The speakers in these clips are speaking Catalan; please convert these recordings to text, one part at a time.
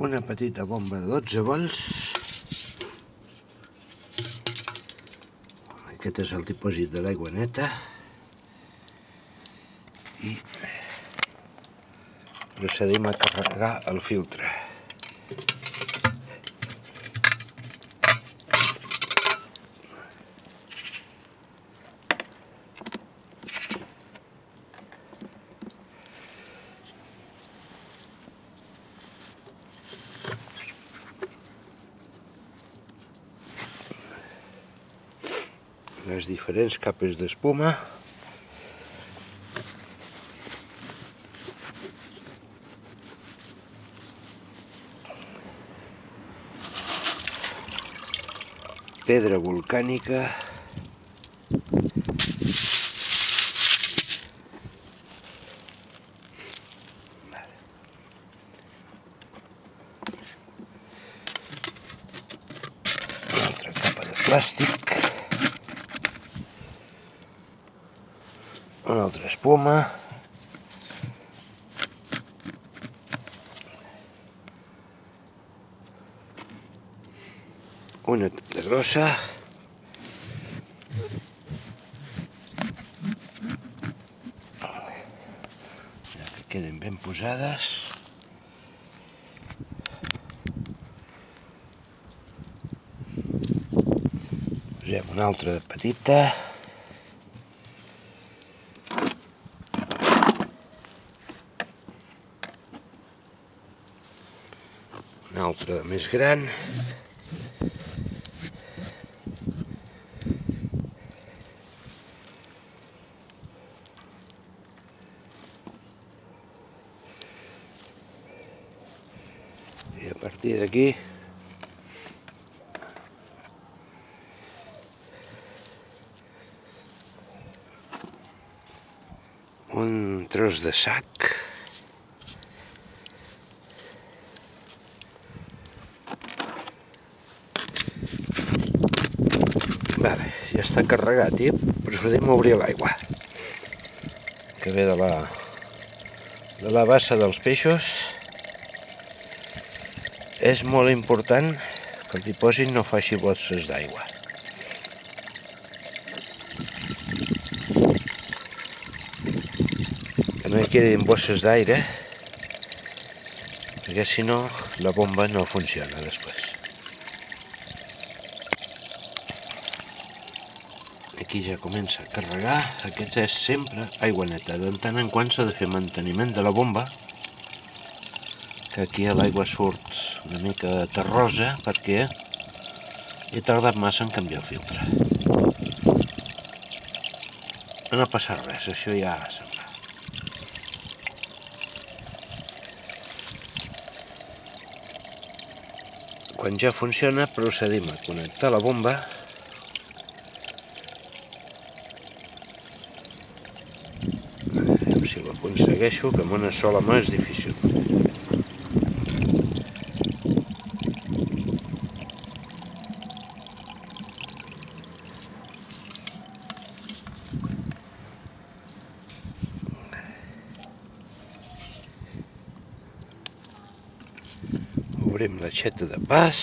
Una petita bomba de 12 volts. Aquest és el dipòsit de l'aigua neta. I procedim a carregar el filtre. Les diferents capes d'espuma. Pedra volcànica. Una altra capa de plàstic. Una altra espuma. Una tinta grossa. Que queden ben posades. Posem una altra de petita. Una altra de més gran. I a partir d'aquí un tros de sac. Vale, ja està carregat i procedim a obrir l'aigua que ve de la bassa dels peixos. És molt important que el dipòsit no faci bosses d'aigua. Que no hi quedin bosses d'aire, perquè si no la bomba no funciona després. Aquí ja comença a carregar. Aquest és sempre aigua neta. De tant en quant s'ha de fer manteniment de la bomba, que aquí l'aigua surt una mica terrosa perquè he tardat massa en canviar el filtre. No passa res, això ja se'n va. Quan ja funciona, procedim a connectar la bomba. Si ho aconsegueixo, que amb una sola mà és difícil. Obrim l'aixeta de pas.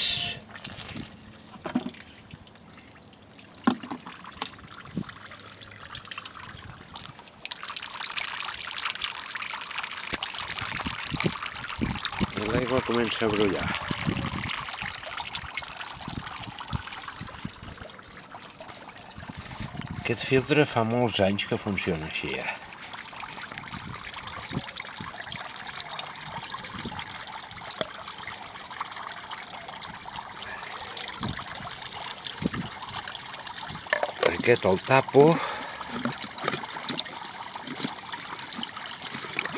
I l'aigua comença a brollar. Aquest filtre fa molts anys que funciona així ja. Aquest el tapo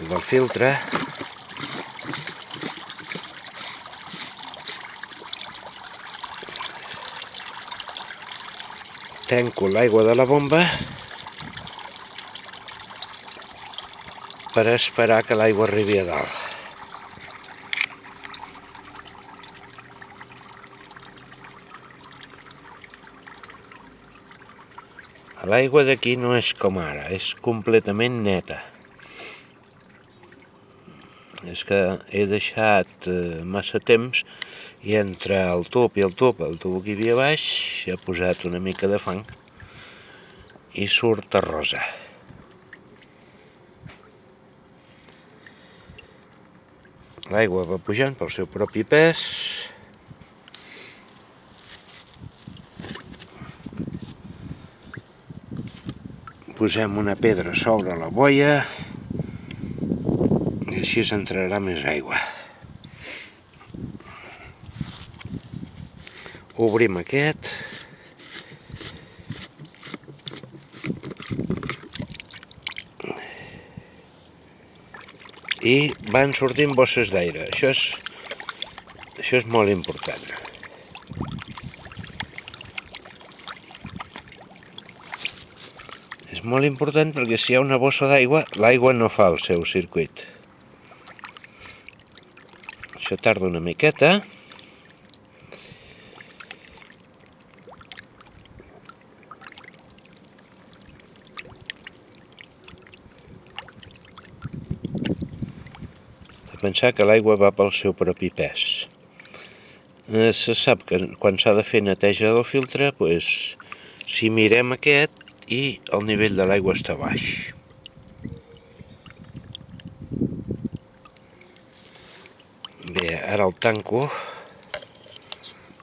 del filtre. Tanco l'aigua de la bomba per esperar que l'aigua arribi a dalt. L'aigua d'aquí no és com ara, és completament neta. És que he deixat massa temps i entre el tub i el tub que hi havia baix, he posat una mica de fang i surt terrosa. L'aigua va pujant pel seu propi pes. Posem una pedra sobre la boia i així entrarà més aigua. Obrim aquest. I van sortint bosses d'aire. Això és molt important. És molt important perquè si hi ha una bossa d'aigua, l'aigua no fa el seu circuit. Això tarda una miqueta. Pensar que l'aigua va pel seu propi pes. Se sap que quan s'ha de fer neteja del filtre, si mirem aquest i el nivell de l'aigua està baix. Bé, ara el tanco,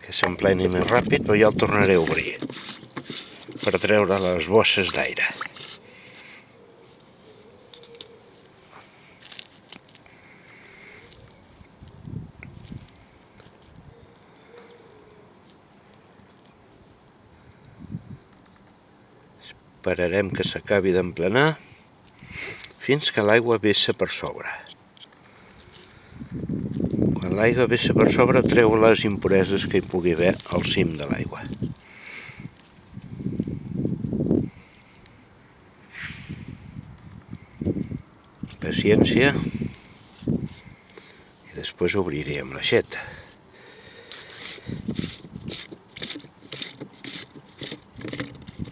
que s'empleni més ràpid, però ja el tornaré a obrir per treure les bosses d'aire. Esperarem que s'acabi d'emplenar fins que l'aigua vessa per sobre. Quan l'aigua vessa per sobre treu les impureses que hi pugui haver al cim de l'aigua. Paciència i després obriré amb l'aixeta.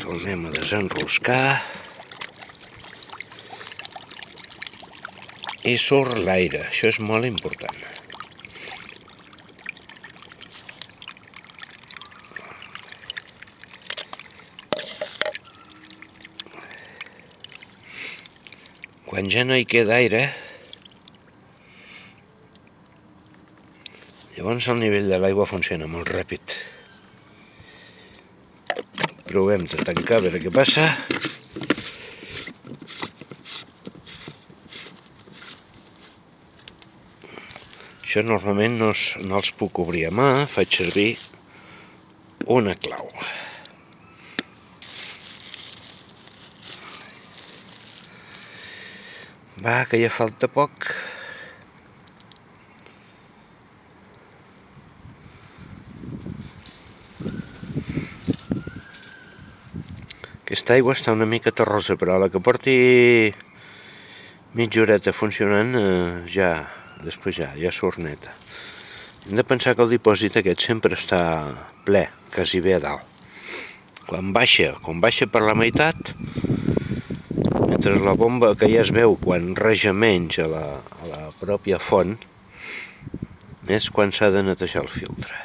Tornem a desenroscar i surt l'aire, això és molt important. Quan ja no hi queda aire, llavors el nivell de l'aigua funciona molt ràpid. Provem de tancar a veure què passa. Això normalment no els puc obrir a mà, faig servir una clau. Va, que ja falta poc. Aquesta aigua està una mica terrosa, però a la que porti mitja horeta funcionant, després ja surt neta. Hem de pensar que el dipòsit aquest sempre està ple, quasi bé a dalt. Quan baixa per la meitat, mentre la bomba que ja es veu quan reja menys a la pròpia font, és quan s'ha de netejar el filtre.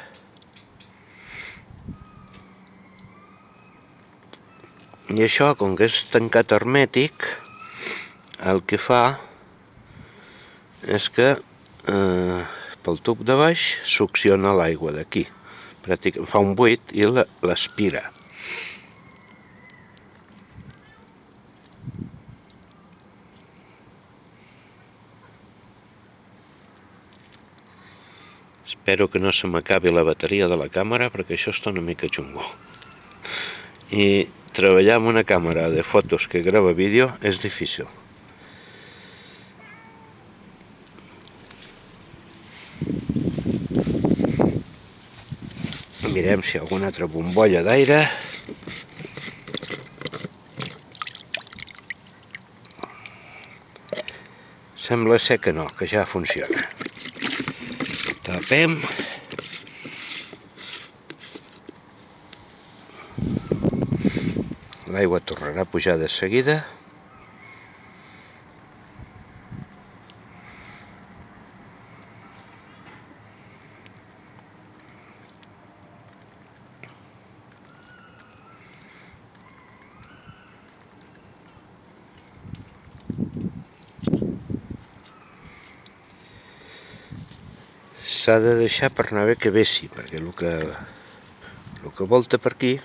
I això, com que és tancat hermètic, el que fa és que pel tub de baix succiona l'aigua d'aquí. Pràcticament fa un buit i l'aspira. Espero que no se m'acabi la bateria de la càmera perquè això està una mica xungo. I treballar amb una càmera de fotos que grava vídeo és difícil. Mirem si hi ha alguna altra bombolla d'aire. Sembla ser que no, que ja funciona. Tapem. L'aigua tornarà a pujar de seguida. S'ha de deixar per anar bé que vessi, perquè el que volta per aquí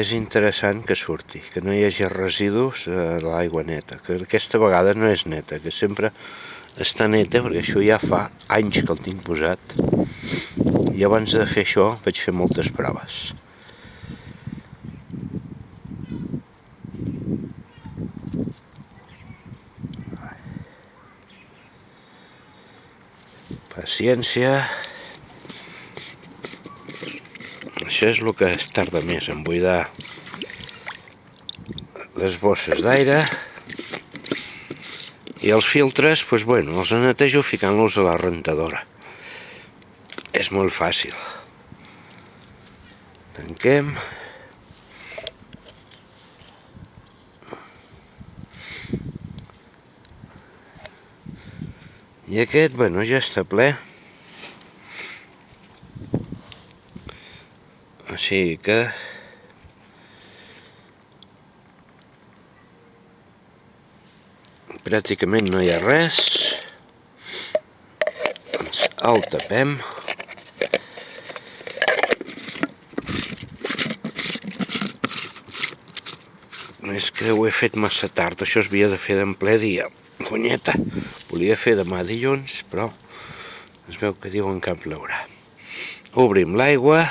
és interessant que surti, que no hi hagi residus a l'aigua neta, que aquesta vegada no és neta, que sempre està neta, perquè això ja fa anys que el tinc posat, i abans de fer això vaig fer moltes proves. Paciència. Això és el que es tarda més en buidar les bosses d'aire. I els filtres, doncs bueno, els netejo ficant-los a la rentadora. És molt fàcil. Tanquem. I aquest, bueno, ja està ple. O sigui que pràcticament no hi ha res. Doncs el tapem. És que ho he fet massa tard, això es havia de fer en ple dia. Conyeta, volia fer demà dilluns, però es veu que diuen que plourà. Obrim l'aigua.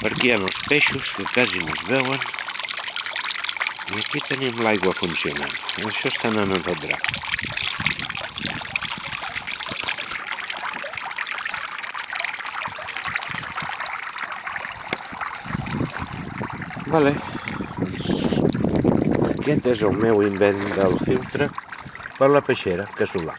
Per aquí hi ha els peixos que quasi no es veuen. I aquí tenim l'aigua funcionant. Això està anant a tot drap. Vale. Aquest és el meu invent del filtre per la peixera casolà.